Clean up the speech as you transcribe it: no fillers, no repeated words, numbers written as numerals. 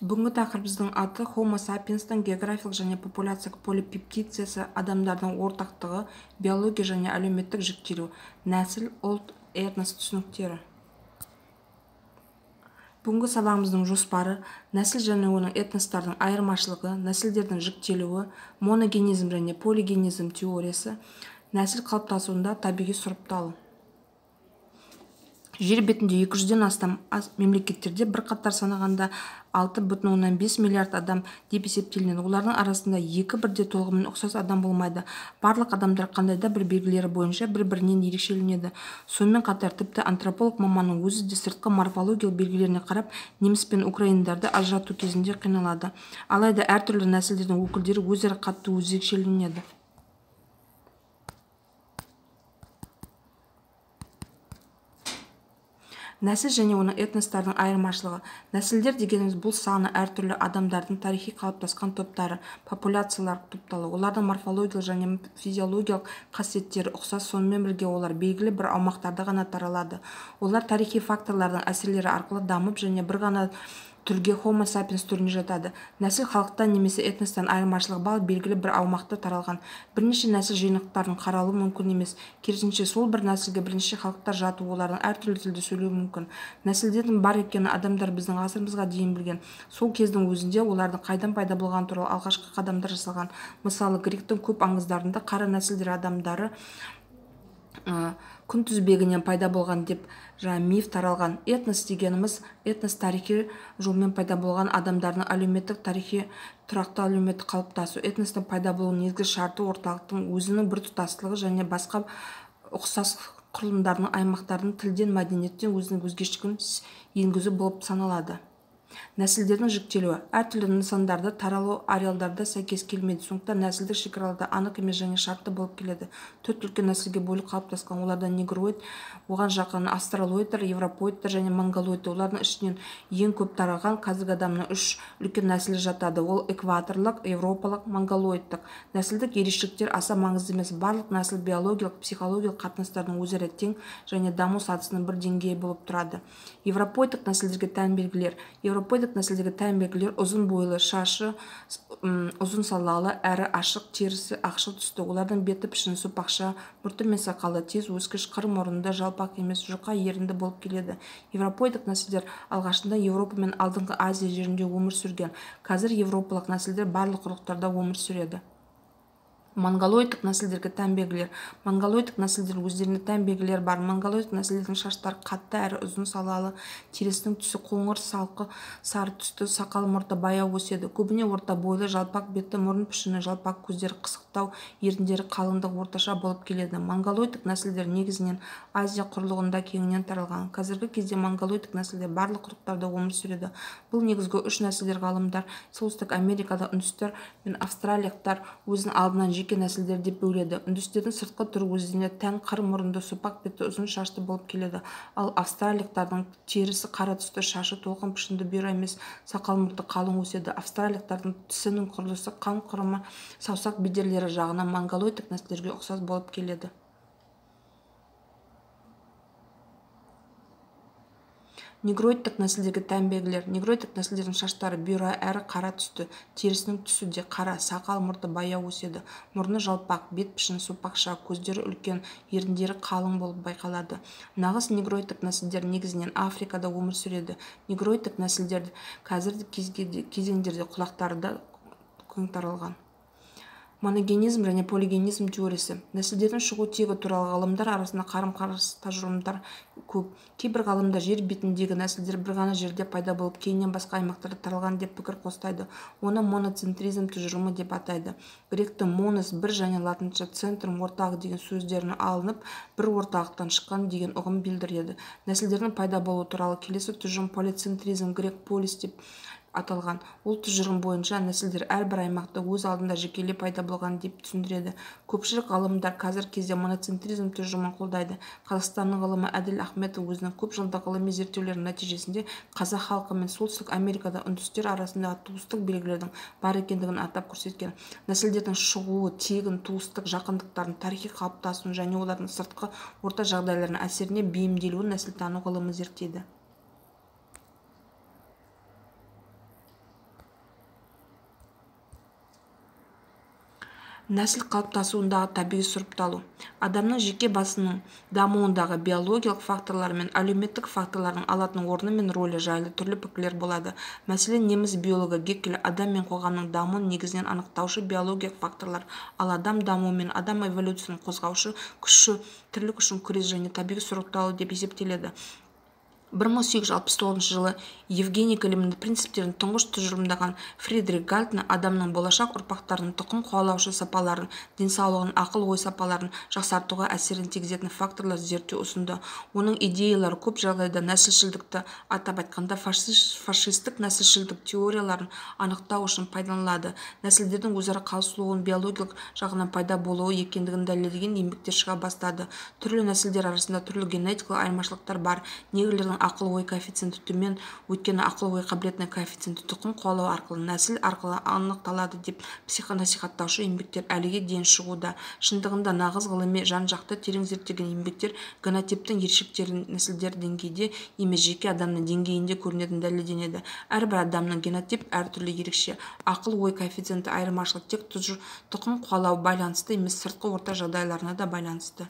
Бүгінгі тақырыбымыздың аты Homo sapienстің географиялық және популяциялық полипептициясы, адамдардың ортақтығы, биология және әлеуметтік жіктелу, нәсіл, ұлт, этнос түсініктері. Бүгінгі сабағымыздың жоспары нәсіл және оның этностардың айырмашылығы, нәсілдердің жіктелуі, моногенизм және полигенизм теориясы, нәсіл қалыптасуында табиғи сұрыпталу. Жер бетінде 200-ден астам мемлекеттерде бірқатар санағанда 6,5 миллиард адам деп есептелінеді. Олардың арасында бірде толығымен ұқсас адам болмайды. Барлық адамдар қандай да бір белгілері бойынша бір-бірінен ерекшеленеді. Сонымен қатар тіпті антрополог маманның өзі де сыртқы морфологиялық белгілеріне қарап неміс пен украиндарды ажырату кезінде қиналады. Алайда әртүрлі нәсілдердің өкілдері өзара қатты өзекшеленеді. Нәсіл және оның этностардың айырмашылығы. Нәсілдер дегеніміз бұл саны әртүрлі адамдардың тарихи қалыптасқан топтары, популяциялар топталу. Олардың морфологиялық және физиологиялық қасиеттері ұқсас, сонымен бірге олар белгілі бір аумақтарда ғана таралады. Олар тарихи факторлардың әсерлері арқылы дамып және бір ғана түрге Homo sapiens түріне жатады. Нәсіл халықтан немесе этностан айырмашылығы бар белгілі бір аумақта таралған. Бірнеше нәсіл жинақтарын қаралу мүмкін емес. Керісінше сол бір нәсілге бірнеше халықтар жату, олардың әртүрлі тілді сөйлеу мүмкін. Нәсілдердің бар екені адамдар біздің ғасырымызға дейін білген. Сол кездің өзінде олардың қайдан пайда болғаны туралы алғашқы қадамдар жасалған. Мысалы, гректің көп аңыздарында қара нәсілдер адамдары күн тізбегінен пайда болған деп миф таралған. Этнос дегеніміз этнос тарихи жолмен пайда болған адамдардың әлеуметтік тарихи тұрақты әлеуметтік қалыптасу. Этностың пайда болу негізгі шарты орталықтың өзінің біртұтастылығы және басқа ұқсас құрылымдардың аймақтардың тілден, мәдениеттен өзінің өзгешелігін енгізу болып саналады. Нәсілдердің жіктелуі. Әртүрлі нысандарды таралу ареалдарда сәйкес келмейді. Сондықтан нәсілдік шекараларда анық емес және шартты болып келеді. 4 үлкен нәсілге бөліп қалыптасқан. Олардан негроид, оған жақын австралоидтер, европоидтер және монголоидтер. Олардың ішінен ең көп таралған қазіргі адамның 3 үлкен нәсілі жатады. Ол экваторлық, европалық, монголоидтық. Нәсілдік ерекшеліктер аса маңызды емес. Барлық нәсіл биологиялық, психологиялық қатынастардың өзара тең және даму сатысының бір деңгейі болып тұрады. Европоидтық нәсілдерге тән белгілер. Европоидтық нәсілдерге тән белгілер ұзын бойлы, шашы ұзын салалы, әрі ашық, терісі ақшыл түсті. Олардың беті пішіні сопақша, мұрты мен сақалы тез өскіш, қыр мұрынды, жалпақ емес, жұқа ерінді болып келеді. Европоидтық нәсілдер алғашында Еуропа мен алдыңғы Азия жерінде өмір сүрген. Қазір европалық нәсілдер барлық құрлықтарда өмір сүреді. Монголоидтық нәсілдерге тән белгілер. Монголоидтық нәсілдер өздеріне тән белгілер бар. Монголоидтық нәсілдердің шаштары қатты әрі ұзын салалы, терісінің түсі қоңыр салқы сары түсті, сақал мұрты баяу өседі. Көбіне орта бойлы, жалпақ бетті, мұрын пішіні жалпақ, көздері қысықтау, еріндері қалыңдық орташа болып келеді. Монголоидтық нәсілдер негізінен Азия құрлығында кеңінен таралған. Қазіргі кезде монголоидтық нәсілдер барлық құрлықтарда өмір сүреді. Бұл негізгі 3 нәсілдер ғалымдар солтүстік Америкада үндістер мен австралиялықтар өзінің алдынан жеке нәсілдер деп бөледі. Үндістердің сыртқы түрі өздеріне тән қыр мұрынды, сопақ бетті, ұзын шашты болып келеді. Ал австралиялықтардың терісі қара түсті, шашы толқын пішінді, бұйра емес, сақал мұрты қалың өседі. Австралиялықтардың тісінің құрылысы, қан құрымы, саусақ бедерлері жағынан монголоидтық нәсілдерге ұқсас болып келеді. Негроидтық нәсілдерге тән белгілер. Негроидтық нәсілдердің шаштары бұйра әрі қара түсті, терісінің түсі де қара, сақал мұрты баяу өседі. Мұрны жалпақ, бет пішіні сопақша, көздері үлкен, еріндері қалың болып байқалады. Нағыз негроидтық нәсілдер негізінен Африкада өмір сүреді. Негроидтық нәсілдер қазіргі кезеңдерде құлақтары да кең таралған. Моногенизм және полигенизм теориясы. Нәсілдердің шығу тегі туралы ғалымдар арасында қарым-қарсы тұжырымдар көп. Кейбір ғалымдар жер бетіндегі нәсілдер бір ғана жерде пайда болып, кейіннен басқа аймақтарда таралған деп пікір қостайды. Оны моноцентризм тұжырымы деп атайды. Гректің монос бір және латынша центрум орталық деген сөздерінің алынып, бір орталықтан шыққан деген ұғым білдіреді. Нәсілдердің пайда болуы туралы келесі тұжырым полицентризм, грек полис деп аталған. Ол тұжырым бойынша нәсілдер әрбір аймақта өз алдында жекелей пайда болған деп түсіндіреді. Көпшілік ғалымдар қазір кезде моноцентризм тұжырымын қолдайды. Қазақстанның ғалымы Әділ Ахметов өзінің көп жылдық ғылыми зерттеулерінің нәтижесінде қазақ халқы мен солтүстік Америкада үндістер арасындағы туыстық белгілердің бар екендігін атап көрсеткен. Нәсілдердің шығуы, тегін, туыстық, жақындықтардың тарихи қалыптасуын және олардың сыртқы орта жағдайларының әсеріне бейімделуін нәсілтану ғылымы зерттейді. Нәсіл қалыптасуындағы табиғи сұрыпталу. Адамның жеке басының дамуындағы биологиялық факторлар мен әлеуметтік факторлардың алатын орны мен рөлі жайлы түрлі пікірлер болады. Мәселен, неміс биологы Геккель адам мен қоғамның дамуын негізінен анықтаушы биологиялық факторлар, ал адам дамуы мен адам эволюциясын қозғаушы күші тірлік үшін күрес және табиғи сұрыпталу деп есептеледі. 1869 жылы Евгений Галимнің принциптерін тұңғыш тұжырымдаған Фридрих Гальтне адамның болашақ ұрпақтарының тұқым қуалаушы сапаларын, денсаулығын, ақыл-ой сапаларын жақсартуға әсерін тигізетін факторлар зерттеу ұсынды. Оның идеялары көп жағдайда нәсілшілдікті, атап айтқанда фашистік нәсілшілдік теорияларын анықтау үшін пайдаланылады. Нәсілдердің өзара қауысуының биологиялық жағынан пайда болуы екендігін дәлелдеген еңбектер шыға бастады. Түрлі нәсілдер арасында түрлі генетикалық айырмашылықтар бар. Негрлердің ақыл-ой коэффициенті төмен, өйткені ақыл-ой қабілетінің коэффициенті тұқым қуалау арқылы, нәсіл арқылы анықталады деп психонасихаттаушы еңбектер әліге дейін шығуда. Шындығында нағыз ғылыми жан-жақты терең зерттеген еңбектер генотиптің ерекшеліктерін нәсілдер деңгейде емес, жеке адамның деңгейінде көрінетінін дәлелденеді. Әрбір адамның генотип әртүрлі ерекше. Ақыл-ой коэффициенті айырмашылық тек тұқым қуалау байланысты емес, сыртқы орта жағдайларына да байланысты.